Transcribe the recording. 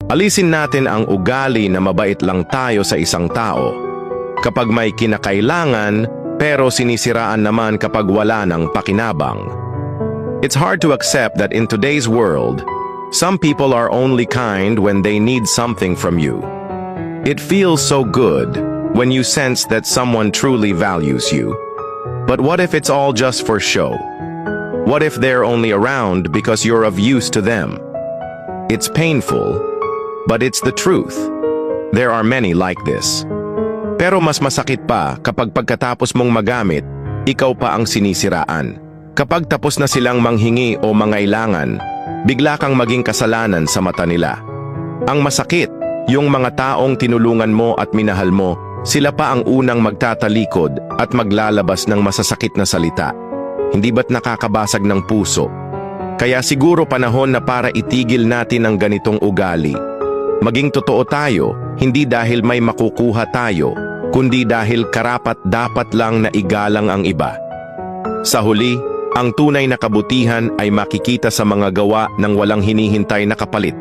Alisin natin ang ugali na mabait lang tayo sa isang tao. Kapag may kinakailangan, pero sinisiraan naman kapag wala ng pakinabang. It's hard to accept that in today's world, some people are only kind when they need something from you. It feels so good when you sense that someone truly values you. But what if it's all just for show? What if they're only around because you're of use to them? It's painful, but it's the truth. There are many like this. Pero mas masakit pa kapag pagkatapos mong magamit, ikaw pa ang sinisiraan. Kapag tapos na silang manghingi o mangailangan, bigla kang maging kasalanan sa mata nila. Ang masakit, yung mga taong tinulungan mo at minahal mo, sila pa ang unang magtatalikod at maglalabas ng masasakit na salita. Hindi ba't nakakabasag ng puso? Kaya siguro panahon na para itigil natin ang ganitong ugali. Maging totoo tayo, hindi dahil may makukuha tayo, kundi dahil karapat-dapat lang na igalang ang iba. Sa huli, ang tunay na kabutihan ay makikita sa mga gawa ng walang hinihintay na kapalit.